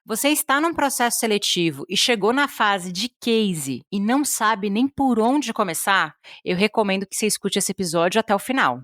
Você está num processo seletivo e chegou na fase de case e não sabe nem por onde começar? Eu recomendo que você escute esse episódio até o final.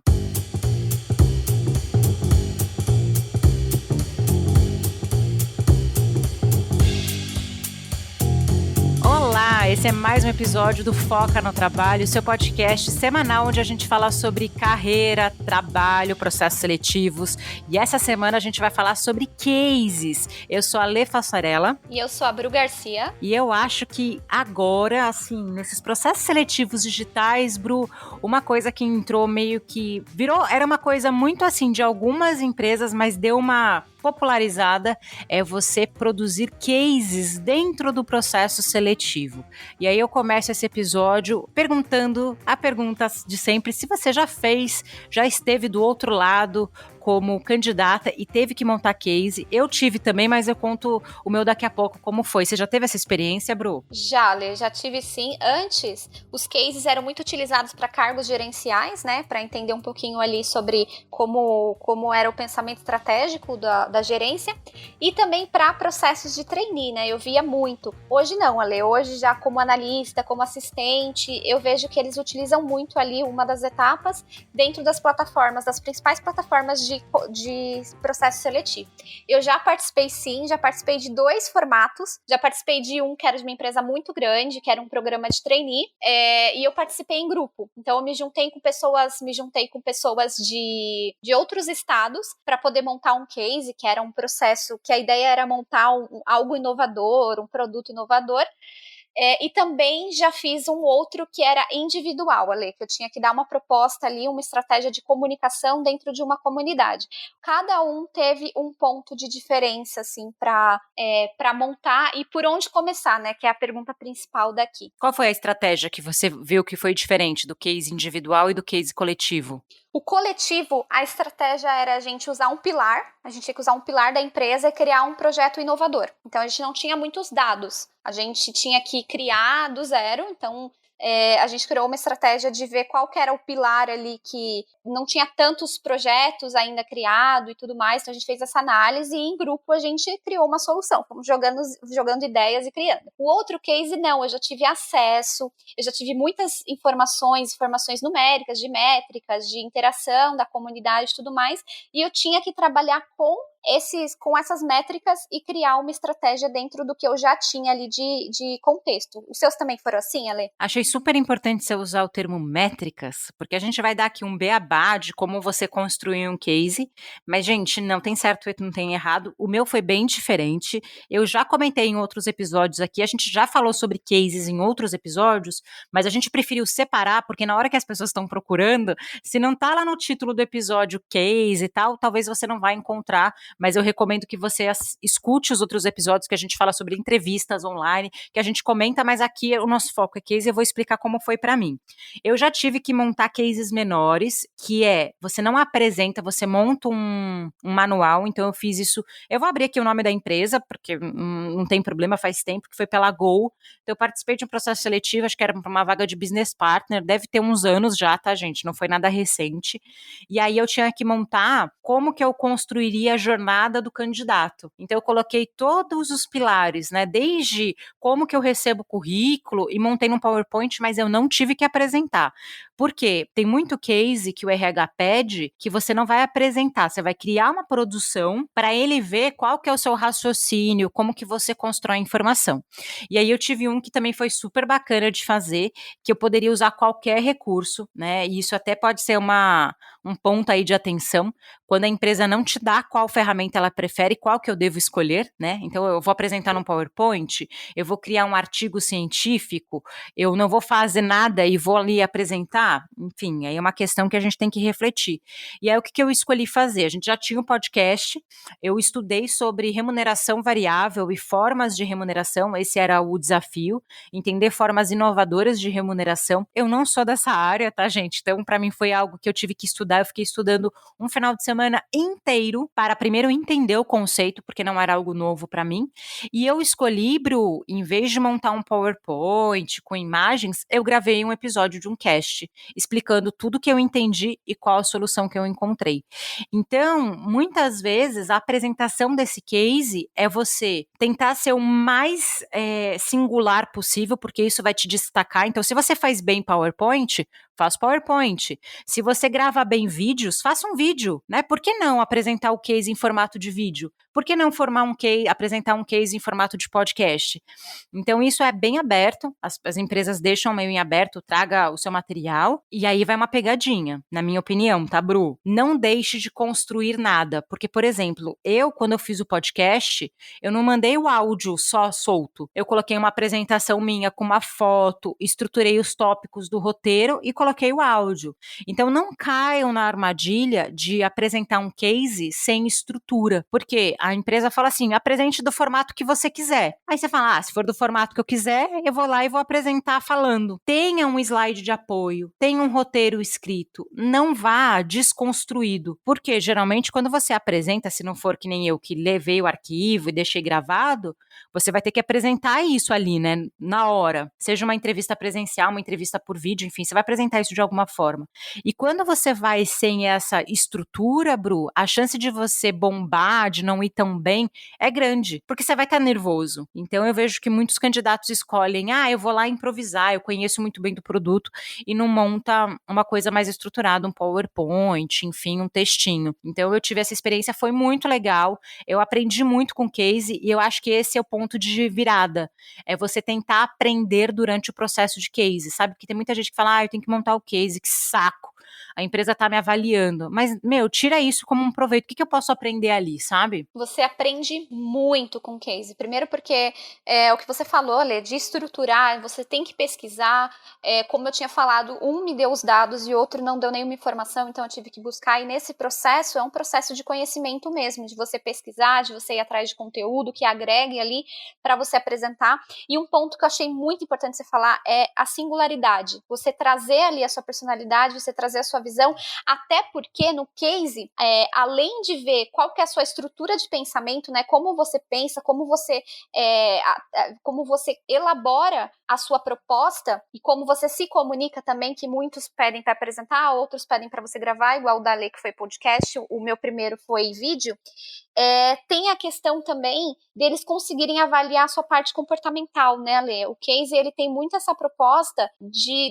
Olá, esse é mais um episódio do Foca no Trabalho, seu podcast semanal onde a gente fala sobre carreira, trabalho, processos seletivos. E essa semana a gente vai falar sobre cases. Eu sou a Lê Fassarella. E eu sou a Bru Garcia. E eu acho que agora, assim, nesses processos seletivos digitais, Bru, uma coisa que entrou meio que virou, era uma coisa muito assim de algumas empresas, mas deu uma popularizada, é você produzir cases dentro do processo seletivo. E aí eu começo esse episódio perguntando a pergunta de sempre, se você já fez, já esteve do outro lado como candidata e teve que montar case. Eu tive também, mas eu conto o meu daqui a pouco como foi. Você já teve essa experiência, Bru? Já, Lê, já tive sim. Antes, os cases eram muito utilizados para cargos gerenciais, né? Para entender um pouquinho ali sobre como era o pensamento estratégico da gerência. E também para processos de trainee, né? Eu via muito. Hoje não, Lê. Hoje já como analista, como assistente, eu vejo que eles utilizam muito ali uma das etapas dentro das plataformas, das principais plataformas de processo seletivo. Eu já participei sim, já participei de 2 formatos, já participei de um que era de uma empresa muito grande, que era um programa de trainee, e eu participei em grupo. Então eu me juntei com pessoas de outros estados para poder montar um case, que era um processo, que a ideia era montar algo inovador, um produto inovador. E também já fiz um outro que era individual, Ale, que eu tinha que dar uma proposta ali, uma estratégia de comunicação dentro de uma comunidade. Cada um teve um ponto de diferença, assim, para montar e por onde começar, né, que é a pergunta principal daqui. Qual foi a estratégia que você viu que foi diferente do case individual e do case coletivo? O coletivo, a estratégia era a gente usar um pilar, a gente tinha que usar um pilar da empresa e criar um projeto inovador. Então, a gente não tinha muitos dados, a gente tinha que criar do zero, então a gente criou uma estratégia de ver qual que era o pilar ali que não tinha tantos projetos ainda criado e tudo mais, então a gente fez essa análise e em grupo a gente criou uma solução, fomos jogando ideias e criando. O outro case não, eu já tive acesso, eu já tive muitas informações numéricas, de métricas, de interação da comunidade e tudo mais, e eu tinha que trabalhar com essas métricas e criar uma estratégia dentro do que eu já tinha ali de contexto. Os seus também foram assim, Ale? Achei super importante você usar o termo métricas, porque a gente vai dar aqui um beabá de como você construir um case, mas, gente, não tem certo e não tem errado. O meu foi bem diferente. Eu já comentei em outros episódios aqui, a gente já falou sobre cases em outros episódios, mas a gente preferiu separar, porque na hora que as pessoas estão procurando, se não tá lá no título do episódio case e tal, talvez você não vai encontrar, mas eu recomendo que você escute os outros episódios que a gente fala sobre entrevistas online, que a gente comenta, mas aqui o nosso foco é case, eu vou explicar como foi para mim. Eu já tive que montar cases menores, que você não apresenta, você monta um manual, então eu fiz isso, eu vou abrir aqui o nome da empresa, porque não tem problema, faz tempo, que foi pela Gol, então eu participei de um processo seletivo, acho que era uma vaga de business partner, deve ter uns anos já, tá, gente, não foi nada recente, e aí eu tinha que montar como que eu construiria a jornada do candidato. Então eu coloquei todos os pilares, né, desde como que eu recebo o currículo e montei num PowerPoint, mas eu não tive que apresentar. Por quê? Tem muito case que o RH pede que você não vai apresentar, você vai criar uma produção para ele ver qual que é o seu raciocínio, como que você constrói a informação. E aí eu tive um que também foi super bacana de fazer, que eu poderia usar qualquer recurso, né, e isso até pode ser um ponto aí de atenção, quando a empresa não te dá qual ferramenta ela prefere, qual que eu devo escolher, né, então eu vou apresentar num PowerPoint, eu vou criar um artigo científico, eu não vou fazer nada e vou ali apresentar, enfim, aí é uma questão que a gente tem que refletir. E aí o que eu escolhi fazer? A gente já tinha um podcast, eu estudei sobre remuneração variável e formas de remuneração, esse era o desafio, entender formas inovadoras de remuneração. Eu não sou dessa área, tá, gente? Então, para mim foi algo que eu tive que estudar, eu fiquei estudando um final de semana semana inteiro para primeiro entender o conceito, porque não era algo novo para mim. E eu escolhi, Bru, em vez de montar um PowerPoint com imagens, eu gravei um episódio de um cast, explicando tudo que eu entendi e qual a solução que eu encontrei. Então, muitas vezes, a apresentação desse case é você tentar ser o mais singular possível, porque isso vai te destacar. Então, se você faz bem PowerPoint, faz PowerPoint. Se você grava bem vídeos, faça um vídeo, né? Por que não apresentar o case em formato de vídeo? Por que não apresentar um case em formato de podcast? Então, isso é bem aberto, as empresas deixam meio em aberto, traga o seu material, e aí vai uma pegadinha, na minha opinião, tá, Bru? Não deixe de construir nada, porque, por exemplo, quando eu fiz o podcast, eu não mandei o áudio só solto, eu coloquei uma apresentação minha com uma foto, estruturei os tópicos do roteiro e coloquei o áudio. Então, não caiam na armadilha de apresentar um case sem estrutura, porque a empresa fala assim, apresente do formato que você quiser. Aí você fala, se for do formato que eu quiser, eu vou lá e vou apresentar falando. Tenha um slide de apoio, tenha um roteiro escrito, não vá desconstruído, porque geralmente quando você apresenta, se não for que nem eu que levei o arquivo e deixei gravado, você vai ter que apresentar isso ali, né, na hora. Seja uma entrevista presencial, uma entrevista por vídeo, enfim, você vai apresentar isso de alguma forma. E quando você vai sem essa estrutura, Bru, a chance de você bombar, de não ir tão bem, é grande, porque você vai estar nervoso. Então eu vejo que muitos candidatos escolhem, eu vou lá improvisar, eu conheço muito bem do produto e não monta uma coisa mais estruturada, um PowerPoint, enfim, um textinho. Então eu tive essa experiência, foi muito legal, eu aprendi muito com o case e eu acho que esse é o ponto de virada, é você tentar aprender durante o processo de case, sabe? Porque tem muita gente que fala, eu tenho que montar o case, que saco. A empresa tá me avaliando. Mas, tira isso como um proveito. O que eu posso aprender ali, sabe? Você aprende muito com case. Primeiro porque o que você falou, Lê, de estruturar, você tem que pesquisar. Como eu tinha falado, um me deu os dados e outro não deu nenhuma informação, então eu tive que buscar. E nesse processo, é um processo de conhecimento mesmo, de você pesquisar, de você ir atrás de conteúdo que agregue ali para você apresentar. E um ponto que eu achei muito importante você falar é a singularidade. Você trazer ali a sua personalidade, você trazer a sua visão, até porque no case, além de ver qual que é a sua estrutura de pensamento, né, como você pensa, como você elabora a sua proposta e como você se comunica também, que muitos pedem para apresentar, outros pedem para você gravar, igual o da Lê, que foi podcast, o meu primeiro foi vídeo. Tem a questão também deles conseguirem avaliar a sua parte comportamental, né, Lê? O case, ele tem muito essa proposta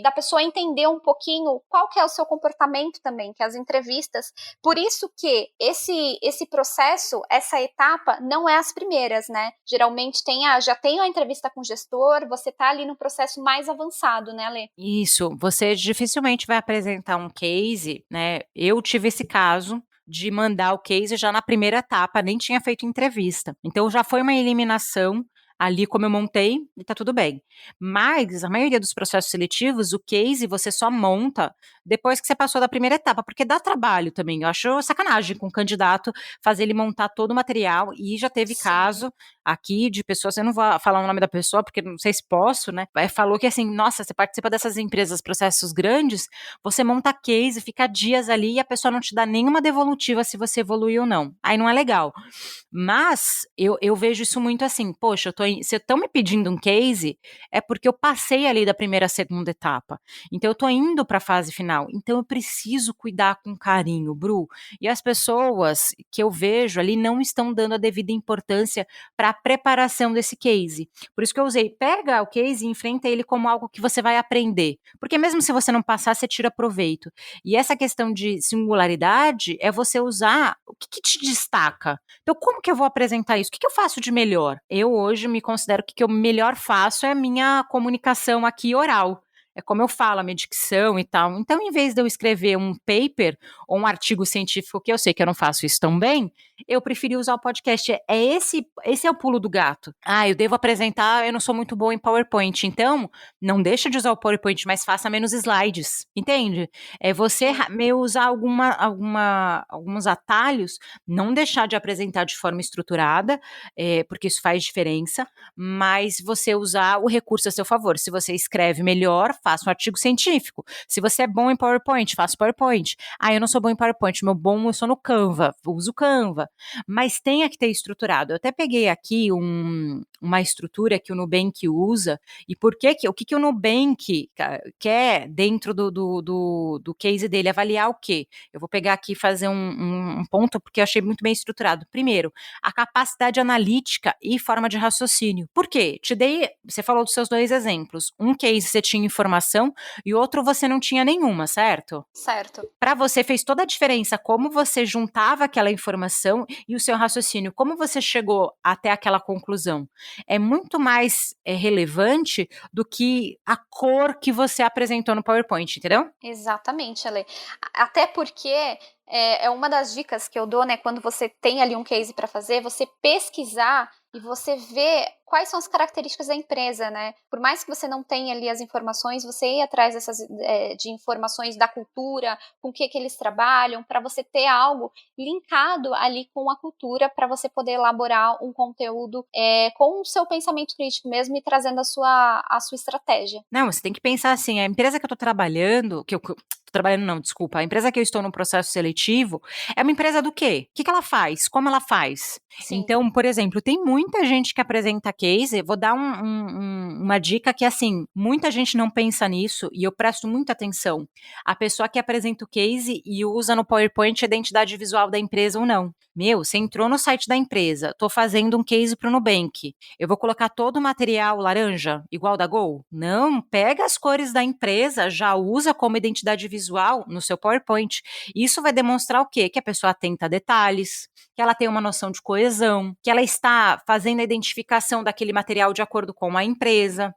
da pessoa entender um pouquinho qual que é o seu comportamento também, que as entrevistas, por isso que esse processo, essa etapa, não é as primeiras, né? Geralmente já tem a entrevista com o gestor, você tá ali no processo mais avançado, né, Lê? Isso, você dificilmente vai apresentar um case, né? Eu tive esse caso de mandar o case já na primeira etapa, nem tinha feito entrevista. Então já foi uma eliminação ali como eu montei e tá tudo bem. Mas a maioria dos processos seletivos, o case você só monta depois que você passou da primeira etapa, porque dá trabalho também. Eu acho sacanagem com o candidato fazer ele montar todo o material e já teve caso aqui de pessoas, eu não vou falar o nome da pessoa porque não sei se posso, né? Falou que assim, nossa, você participa dessas empresas, processos grandes, você monta case, fica dias ali e a pessoa não te dá nenhuma devolutiva se você evoluiu ou não. Aí não é legal. Mas eu vejo isso muito assim, poxa, se estão me pedindo um case, é porque eu passei ali da primeira à segunda etapa. Então eu tô indo para a fase final. Então eu preciso cuidar com carinho, Bru. E as pessoas que eu vejo ali não estão dando a devida importância para a preparação desse case. Por isso que eu usei, pega o case e enfrenta ele como algo que você vai aprender. Porque mesmo se você não passar, você tira proveito. E essa questão de singularidade é você usar o que te destaca. Então, como que eu vou apresentar isso? O que eu faço de melhor? Eu hoje me considero que o que eu melhor faço é a minha comunicação aqui oral. É como eu falo, a minha dicção e tal. Então, em vez de eu escrever um paper ou um artigo científico, que eu sei que eu não faço isso tão bem, eu preferi usar o podcast. Esse é o pulo do gato. Eu devo apresentar, eu não sou muito boa em PowerPoint. Então, não deixa de usar o PowerPoint, mas faça menos slides. Entende? É você usar alguns atalhos, não deixar de apresentar de forma estruturada, porque isso faz diferença, mas você usar o recurso a seu favor. Se você escreve melhor, faça um artigo científico. Se você é bom em PowerPoint, faça PowerPoint. Eu não sou bom em PowerPoint, eu sou no Canva, uso Canva. Mas tenha que ter estruturado. Eu até peguei aqui uma estrutura que o Nubank usa, e o que o Nubank quer dentro do case dele, avaliar o quê? Eu vou pegar aqui e fazer um ponto, porque eu achei muito bem estruturado. Primeiro, a capacidade analítica e forma de raciocínio. Por quê? Você falou dos seus 2 exemplos. Um case você tinha informação e outro você não tinha nenhuma, certo? Certo. Para você fez toda a diferença como você juntava aquela informação e o seu raciocínio, como você chegou até aquela conclusão. É muito mais relevante do que a cor que você apresentou no PowerPoint, entendeu? Exatamente, Ale. Até porque é uma das dicas que eu dou, né, quando você tem ali um case para fazer, você pesquisar e você ver quais são as características da empresa, né? Por mais que você não tenha ali as informações, você ir atrás de informações da cultura, com o que eles trabalham, para você ter algo linkado ali com a cultura, para você poder elaborar um conteúdo com o seu pensamento crítico mesmo e trazendo a sua estratégia. Não, você tem que pensar assim, a empresa que eu tô trabalhando, desculpa, a empresa que eu estou no processo seletivo é uma empresa do quê? O que ela faz? Como ela faz? Sim. Então, por exemplo, tem muita gente que apresenta case, vou dar uma dica que, assim, muita gente não pensa nisso e eu presto muita atenção. A pessoa que apresenta o case e usa no PowerPoint a identidade visual da empresa ou não. Você entrou no site da empresa, tô fazendo um case pro Nubank, eu vou colocar todo o material laranja, igual da Gol? Não, pega as cores da empresa, já usa como identidade visual no seu PowerPoint. Isso vai demonstrar o quê? Que a pessoa atenta a detalhes, que ela tem uma noção de coesão, que ela está fazendo a identificação daquele material de acordo com a empresa.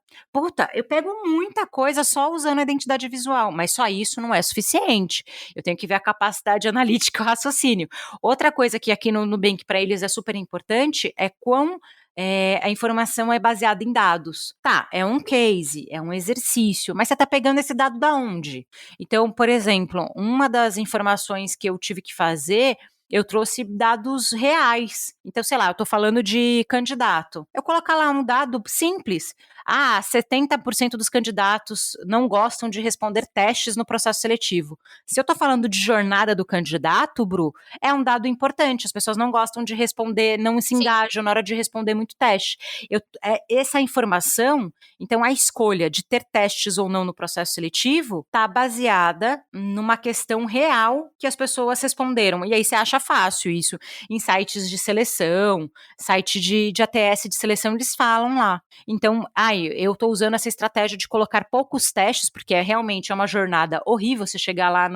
Eu pego muita coisa só usando a identidade visual, mas só isso não é suficiente. Eu tenho que ver a capacidade analítica e o raciocínio. Outra coisa que aqui no Nubank para eles é super importante é a informação é baseada em dados. Tá, é um case, é um exercício, mas você está pegando esse dado da onde? Então, por exemplo, uma das informações que eu tive que fazer, eu trouxe dados reais. Então, sei lá, eu estou falando de candidato. Eu colocar lá um dado simples. 70% dos candidatos não gostam de responder testes no processo seletivo. Se eu estou falando de jornada do candidato, Bru, é um dado importante. As pessoas não gostam de responder, não se engajam na hora de responder muito teste. Essa informação, então a escolha de ter testes ou não no processo seletivo, está baseada numa questão real que as pessoas responderam. E aí você acha fácil isso em sites de seleção, site de ATS de seleção, eles falam lá. Então, eu estou usando essa estratégia de colocar poucos testes, porque realmente é uma jornada horrível você chegar lá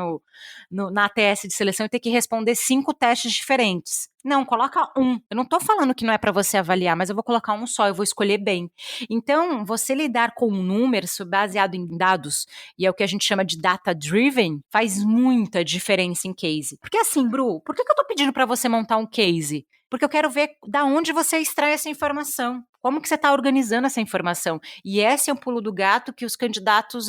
na ATS de seleção e ter que responder 5 testes diferentes. Não, coloca um. Eu não estou falando que não é para você avaliar, mas eu vou colocar um só, eu vou escolher bem. Então, você lidar com números baseado em dados, e é o que a gente chama de data-driven, faz muita diferença em case. Porque assim, Bru, por que eu estou pedindo para você montar um case? Porque eu quero ver da onde você extrai essa informação. Como que você está organizando essa informação? E esse é um pulo do gato que os candidatos,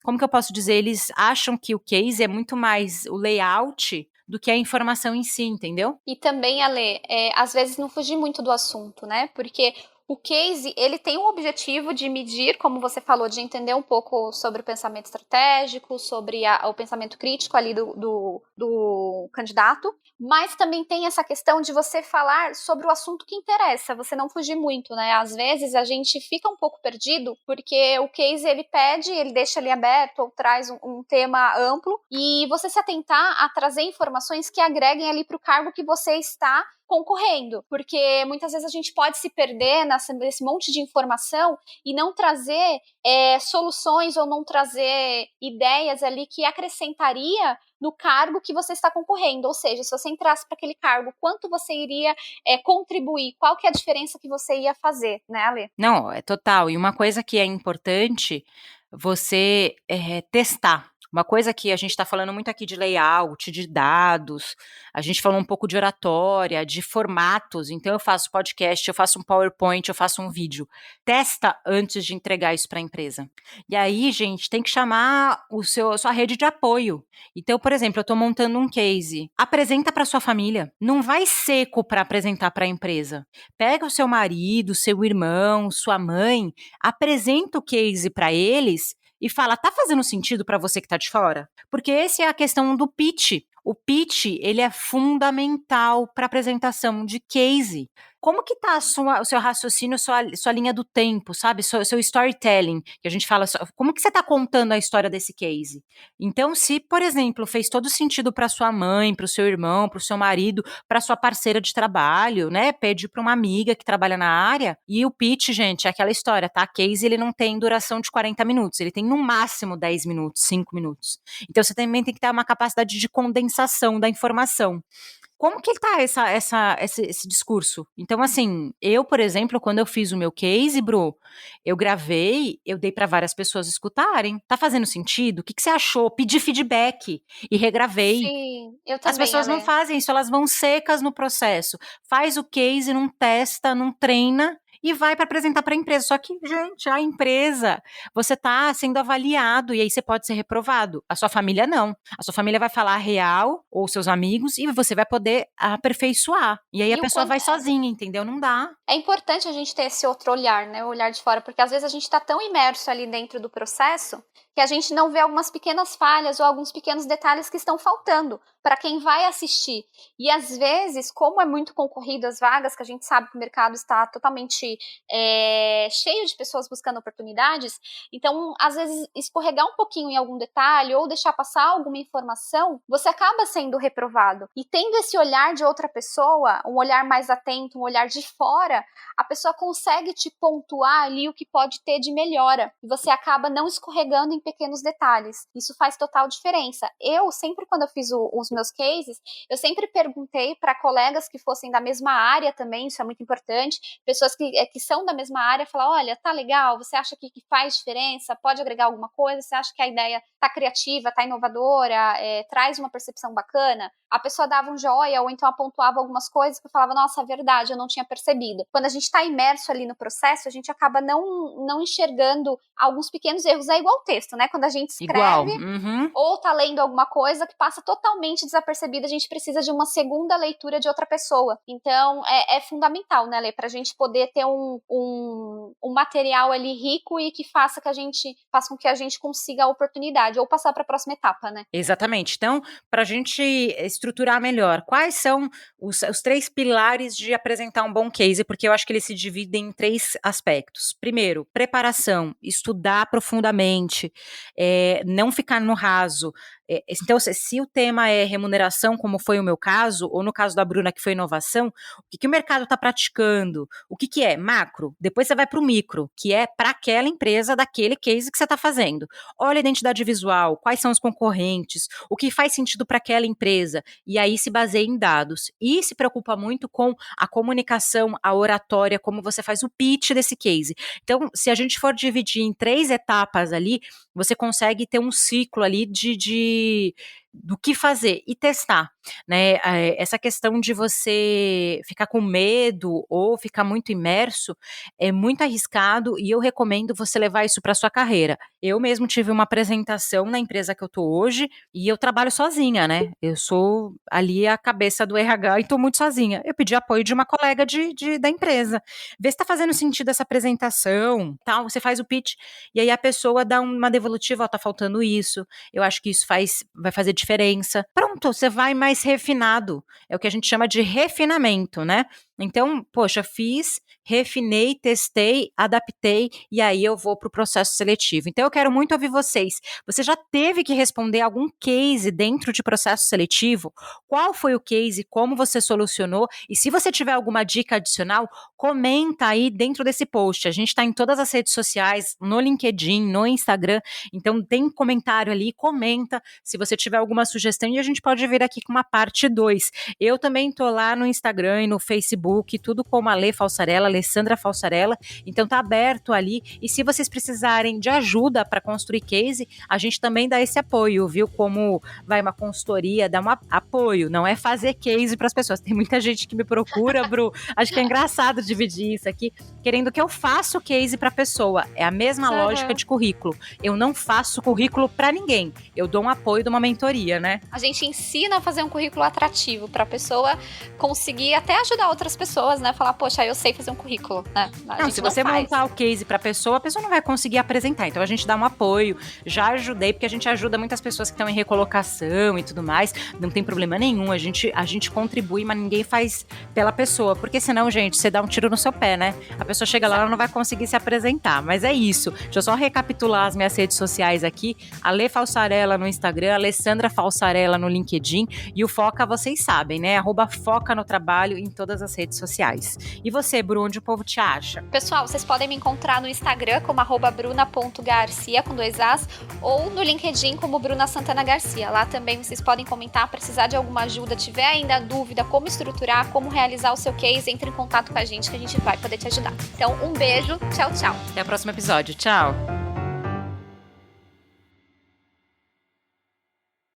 como que eu posso dizer? Eles acham que o case é muito mais o layout do que a informação em si, entendeu? E também, Ale, às vezes não fugir muito do assunto, né? Porque o case, ele tem o objetivo de medir, como você falou, de entender um pouco sobre o pensamento estratégico, sobre o pensamento crítico ali do candidato, mas também tem essa questão de você falar sobre o assunto que interessa, você não fugir muito, né? Às vezes a gente fica um pouco perdido, porque o case, ele deixa ali aberto ou traz um tema amplo, e você se atentar a trazer informações que agreguem ali para o cargo que você está concorrendo, porque muitas vezes a gente pode se perder nesse monte de informação e não trazer soluções ou não trazer ideias ali que acrescentaria no cargo que você está concorrendo, ou seja, se você entrasse para aquele cargo, quanto você iria contribuir, qual que é a diferença que você ia fazer, né, Ale? Não, é total, e uma coisa que é importante, você testar. Uma coisa que a gente está falando muito aqui de layout, de dados, a gente falou um pouco de oratória, de formatos, então eu faço podcast, eu faço um PowerPoint, eu faço um vídeo. Testa antes de entregar isso para a empresa. E aí, gente, tem que chamar a sua rede de apoio. Então, por exemplo, eu estou montando um case. Apresenta para sua família. Não vai seco para apresentar para a empresa. Pega o seu marido, seu irmão, sua mãe, apresenta o case para eles e fala, tá fazendo sentido para você que tá de fora? Porque essa é a questão do pitch. O pitch, ele é fundamental para apresentação de case. Como que tá o seu raciocínio, sua linha do tempo, sabe? Seu storytelling, que a gente fala, como que você tá contando a história desse case? Então, se, por exemplo, fez todo sentido para sua mãe, para o seu irmão, para o seu marido, para sua parceira de trabalho, né? Pede para uma amiga que trabalha na área, e o pitch, gente, é aquela história, tá? Case, ele não tem duração de 40 minutos, ele tem no máximo 10 minutos, 5 minutos. Então, você também tem que ter uma capacidade de condensação da informação. Como que tá esse discurso? Então, assim, eu, por exemplo, quando eu fiz o meu case, Bru, eu gravei, eu dei para várias pessoas escutarem. Tá fazendo sentido? O que você achou? Pedi feedback e regravei. Sim, eu As também, pessoas não Ale. fazem isso, elas vão secas no processo. Faz o case, não testa, não treina e vai para apresentar para a empresa. Só que, gente, a empresa, você está sendo avaliado e aí você pode ser reprovado. A sua família não. A sua família vai falar a real ou seus amigos e você vai poder aperfeiçoar. E aí a pessoa vai sozinha, entendeu? Não dá. É importante a gente ter esse outro olhar, né? O olhar de fora, porque às vezes a gente está tão imerso ali dentro do processo que a gente não vê algumas pequenas falhas ou alguns pequenos detalhes que estão faltando para quem vai assistir. E às vezes, como é muito concorrido as vagas, que a gente sabe que o mercado está totalmente cheio de pessoas buscando oportunidades, então às vezes escorregar um pouquinho em algum detalhe ou deixar passar alguma informação, você acaba sendo reprovado. E tendo esse olhar de outra pessoa, um olhar mais atento, um olhar de fora, a pessoa consegue te pontuar ali o que pode ter de melhora. E você acaba não escorregando em pequenos detalhes. Isso faz total diferença. Eu, sempre quando eu fiz os meus cases, eu sempre perguntei para colegas que fossem da mesma área também, isso é muito importante, pessoas que são da mesma área, falar, olha, tá legal, você acha que faz diferença, pode agregar alguma coisa, você acha que a ideia tá criativa, tá inovadora, traz uma percepção bacana? A pessoa dava um joia ou então apontuava algumas coisas que eu falava, nossa, é verdade, eu não tinha percebido. Quando a gente está imerso ali no processo, a gente acaba não enxergando alguns pequenos erros. É igual o texto, né? Quando a gente escreve ou tá lendo alguma coisa que passa totalmente desapercebida, a gente precisa de uma segunda leitura de outra pessoa. Então, é fundamental, né, Lê? Pra gente poder ter um material ali rico e que faça com que a gente consiga a oportunidade ou passar para a próxima etapa, né? Exatamente. Então, para a gente estruturar melhor, quais são os 3 pilares de apresentar um bom case? Porque eu acho que eles se dividem em 3 aspectos. Primeiro, preparação, estudar profundamente, não ficar no raso. Então, se o tema é remuneração, como foi o meu caso, ou no caso da Bruna, que foi inovação, o que o mercado está praticando? O que é? Macro. Depois você vai para o micro, que é para aquela empresa, daquele case que você está fazendo. Olha a identidade visual, quais são os concorrentes, o que faz sentido para aquela empresa, e aí se baseia em dados. E se preocupa muito com a comunicação, a oratória, como você faz o pitch desse case. Então, se a gente for dividir em 3 etapas ali, você consegue ter um ciclo ali do que fazer e testar, né? Essa questão de você ficar com medo ou ficar muito imerso é muito arriscado e eu recomendo você levar isso para sua carreira. Eu mesmo tive uma apresentação na empresa que eu tô hoje e eu trabalho sozinha, né? Eu sou ali a cabeça do RH e tô muito sozinha. Eu pedi apoio de uma colega da empresa. Vê se tá fazendo sentido essa apresentação, tal. Você faz o pitch e aí a pessoa dá uma devolutiva, ó, tá faltando isso. Eu acho que isso vai fazer diferença. Pronto, você vai mais refinado. É o que a gente chama de refinamento, né? Então, poxa, refinei, testei, adaptei e aí eu vou para o processo seletivo. Então, eu quero muito ouvir vocês. Você já teve que responder algum case dentro de processo seletivo? Qual foi o case? Como você solucionou? E se você tiver alguma dica adicional, comenta aí dentro desse post. A gente está em todas as redes sociais, no LinkedIn, no Instagram. Então, tem comentário ali, comenta se você tiver alguma sugestão e a gente pode vir aqui com uma parte 2. Eu também tô lá no Instagram e no Facebook, tudo como a Alessandra Falsarella, então tá aberto ali, e se vocês precisarem de ajuda para construir case, a gente também dá esse apoio, viu, como vai uma consultoria, dá um apoio, não é fazer case para as pessoas, tem muita gente que me procura, Bru, acho que é engraçado dividir isso aqui, querendo que eu faça o case para a pessoa, é a mesma lógica de currículo, eu não faço currículo para ninguém, eu dou um apoio de uma mentoria, né? A gente ensina a fazer um currículo atrativo para a pessoa conseguir até ajudar outras pessoas, né, falar, poxa, eu sei fazer um currículo, né? Não, se você montar o case pra pessoa, a pessoa não vai conseguir apresentar. Então a gente dá um apoio. Já ajudei, porque a gente ajuda muitas pessoas que estão em recolocação e tudo mais. Não tem problema nenhum. A gente contribui, mas ninguém faz pela pessoa. Porque senão, gente, você dá um tiro no seu pé, né? A pessoa chega lá, ela não vai conseguir se apresentar. Mas é isso. Deixa eu só recapitular as minhas redes sociais aqui. Ale Falsarella no Instagram, Alessandra Falsarella no LinkedIn. E o Foca, vocês sabem, né? @Foca no Trabalho em todas as redes sociais. E você, Bruno, onde o povo te acha? Pessoal, vocês podem me encontrar no Instagram como @bruna.garcia com 2 As ou no LinkedIn como Bruna Santana Garcia. Lá também vocês podem comentar, precisar de alguma ajuda, tiver ainda dúvida como estruturar, como realizar o seu case, entre em contato com a gente que a gente vai poder te ajudar. Então, um beijo, tchau, tchau. Até o próximo episódio. Tchau.